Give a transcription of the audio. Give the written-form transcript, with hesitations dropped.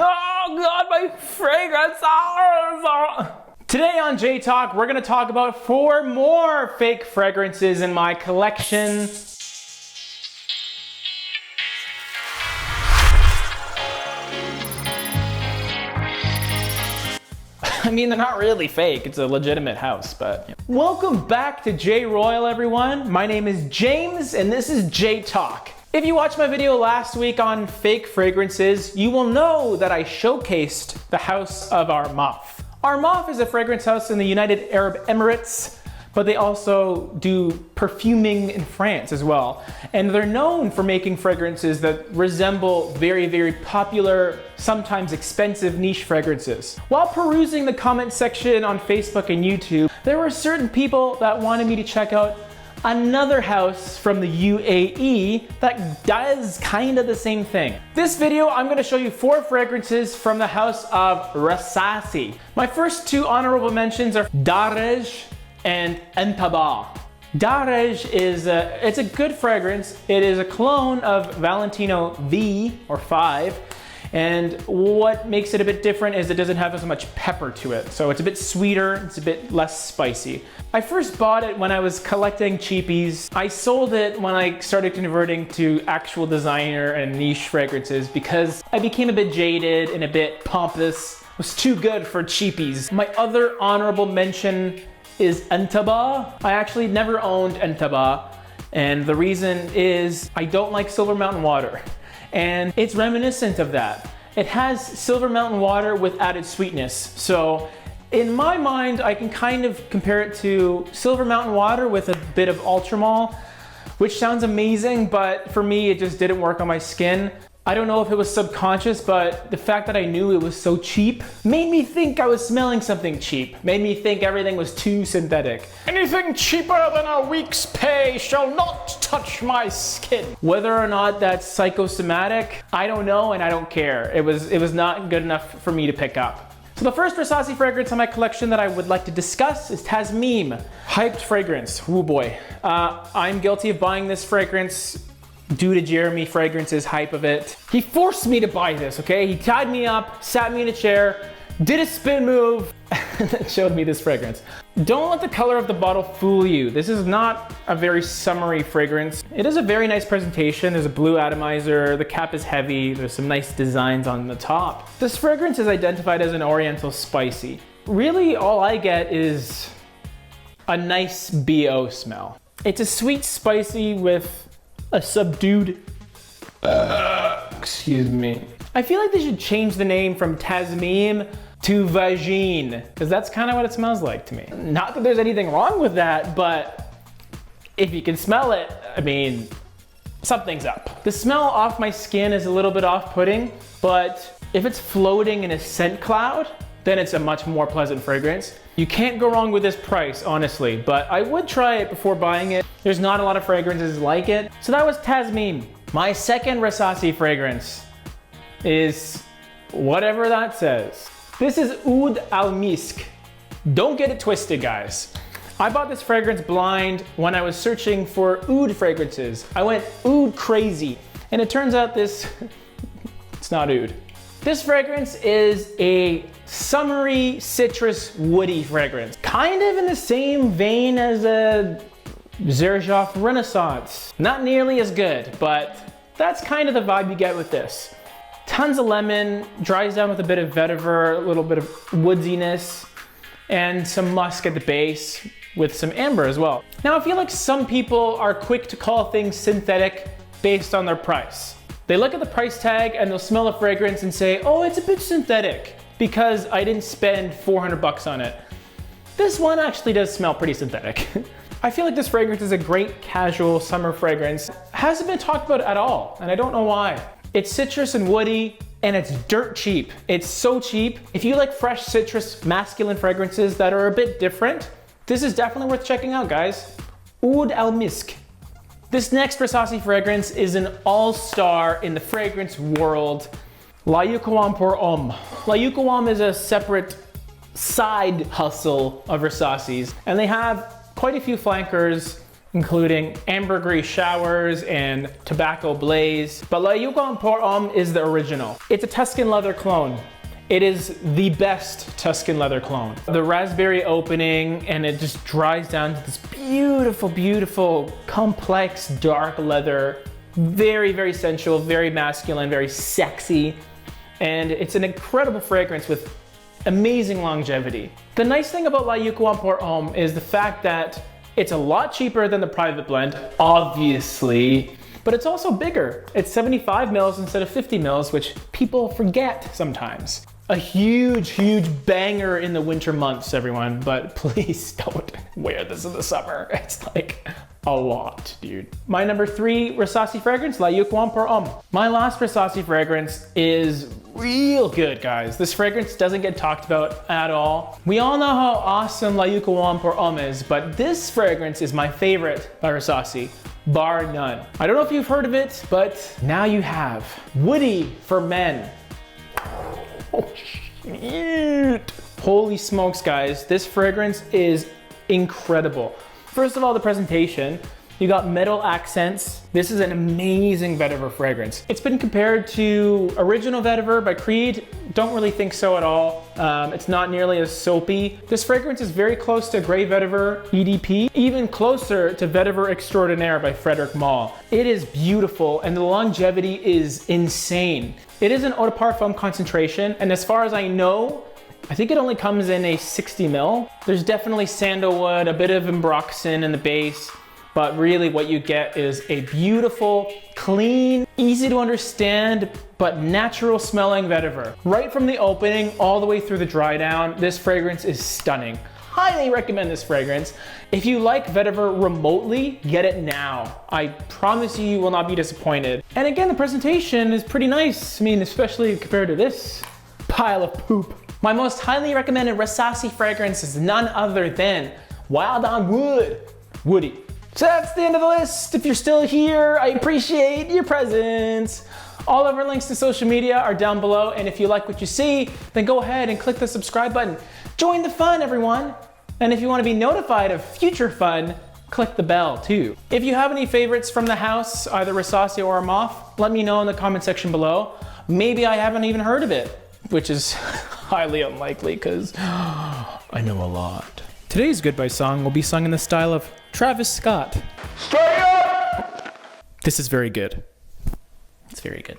Oh God, my fragrance. Today on J Talk, we're gonna talk about 4 more fake fragrances in my collection. I mean, they're not really fake. It's a legitimate house, but... Yeah. Welcome back to J-ROYL, everyone. My name is James, and this is J Talk. If you watched my video last week on fake fragrances, you will know that I showcased the house of Armaf. Armaf is a fragrance house in the United Arab Emirates, but they also do perfuming in France as well. And they're known for making fragrances that resemble very, very popular, sometimes expensive niche fragrances. While perusing the comment section on Facebook and YouTube, there were certain people that wanted me to check out another house from the UAE that does kind of the same thing. This video, I'm gonna show you 4 fragrances from the house of Rasasi. My first 2 honorable mentions are Darej and Entaba. Darej is it's a good fragrance. It is a clone of Valentino V or 5. And what makes it a bit different is it doesn't have as much pepper to it. So it's a bit sweeter, it's a bit less spicy. I first bought it when I was collecting cheapies. I sold it when I started converting to actual designer and niche fragrances because I became a bit jaded and a bit pompous. It was too good for cheapies. My other honorable mention is Entaba. I actually never owned Entaba, and the reason is I don't like Silver Mountain water. And it's reminiscent of that. It has Silver Mountain water with added sweetness. So in my mind, I can kind of compare it to Silver Mountain water with a bit of Ultramol, which sounds amazing, but for me, it just didn't work on my skin. I don't know if it was subconscious, but the fact that I knew it was so cheap made me think I was smelling something cheap. Made me think everything was too synthetic. Anything cheaper than a week's pay shall not touch my skin. Whether or not that's psychosomatic, I don't know and I don't care. It was not good enough for me to pick up. So the first Rasasi fragrance in my collection that I would like to discuss is Tasmim. Hyped fragrance, oh boy. I'm guilty of buying this fragrance due to Jeremy Fragrance's hype of it. He forced me to buy this, okay? He tied me up, sat me in a chair, did a spin move, and then showed me this fragrance. Don't let the color of the bottle fool you. This is not a very summery fragrance. It is a very nice presentation. There's a blue atomizer, the cap is heavy, there's some nice designs on the top. This fragrance is identified as an oriental spicy. Really, all I get is a nice BO smell. It's a sweet spicy with a subdued, excuse me. I feel like they should change the name from Tasmim to Vagine, because that's kind of what it smells like to me. Not that there's anything wrong with that, but if you can smell it, I mean, something's up. The smell off my skin is a little bit off-putting, but if it's floating in a scent cloud, then it's a much more pleasant fragrance. You can't go wrong with this price, honestly, but I would try it before buying it. There's not a lot of fragrances like it. So that was Tasmim. My second Rasasi fragrance is whatever that says. This is Oud Al Misc. Don't get it twisted, guys. I bought this fragrance blind when I was searching for oud fragrances. I went oud crazy, and it turns out it's not oud. This fragrance is a summery, citrus, woody fragrance. Kind of in the same vein as a Xerjoff Renaissance. Not nearly as good, but that's kind of the vibe you get with this. Tons of lemon, dries down with a bit of vetiver, a little bit of woodiness, and some musk at the base with some amber as well. Now, I feel like some people are quick to call things synthetic based on their price. They look at the price tag and they'll smell the fragrance and say, oh, it's a bit synthetic because I didn't spend 400 bucks on it. This one actually does smell pretty synthetic. I feel like this fragrance is a great casual summer fragrance. Hasn't been talked about at all, and I don't know why. It's citrus and woody, and it's dirt cheap. It's so cheap. If you like fresh citrus masculine fragrances that are a bit different, this is definitely worth checking out, guys. Oud Al Misc. This next Rasasi fragrance is an all-star in the fragrance world. La Yucawam pour Homme. La Yucawam is a separate side hustle of Rasasi's, and they have quite a few flankers including ambergris showers and tobacco blaze. But La Yukon Pour Homme is the original. It's a Tuscan leather cologne. It is the best Tuscan leather cologne. The raspberry opening, and it just dries down to this beautiful, beautiful, complex, dark leather. Very, very sensual, very masculine, very sexy. And it's an incredible fragrance with amazing longevity. The nice thing about La Yukon Pour Homme is the fact that it's a lot cheaper than the private blend, obviously, but it's also bigger. It's 75 mils instead of 50 mils, which people forget sometimes. A huge, huge banger in the winter months, everyone, but please don't wear this in the summer. It's like a lot, dude. My number 3 Rasasi fragrance, La Yukon Pour Homme. My last Rasasi fragrance is real good, guys. This fragrance doesn't get talked about at all. We all know how awesome La Yukon Pour Homme is, but this fragrance is my favorite by Rasasi, bar none. I don't know if you've heard of it, but now you have. Woody for men. Oh, shit. Holy smokes, guys. This fragrance is incredible. First of all, the presentation. You got metal accents. This is an amazing vetiver fragrance. It's been compared to Original Vetiver by Creed. Don't really think so at all. It's not nearly as soapy. This fragrance is very close to Grey Vetiver EDP, even closer to Vetiver Extraordinaire by Frederic Malle. It is beautiful and the longevity is insane. It is an eau de parfum concentration, and as far as I know, I think it only comes in a 60 mil. There's definitely sandalwood, a bit of ambroxan in the base, but really what you get is a beautiful, clean, easy to understand, but natural smelling vetiver. Right from the opening all the way through the dry down, this fragrance is stunning. Highly recommend this fragrance. If you like vetiver remotely, get it now. I promise you will not be disappointed. And again, the presentation is pretty nice. I mean, especially compared to this pile of poop. My most highly recommended Rasasi fragrance is none other than Wild on Wood, Woody. So that's the end of the list. If you're still here, I appreciate your presence. All of our links to social media are down below, and if you like what you see, then go ahead and click the subscribe button. Join the fun, everyone. And if you want to be notified of future fun, click the bell too. If you have any favorites from the house, either Rasasi or Moth, let me know in the comment section below. Maybe I haven't even heard of it, which is highly unlikely because I know a lot. Today's Goodbye song will be sung in the style of Travis Scott. Straight up! This is very good. It's very good.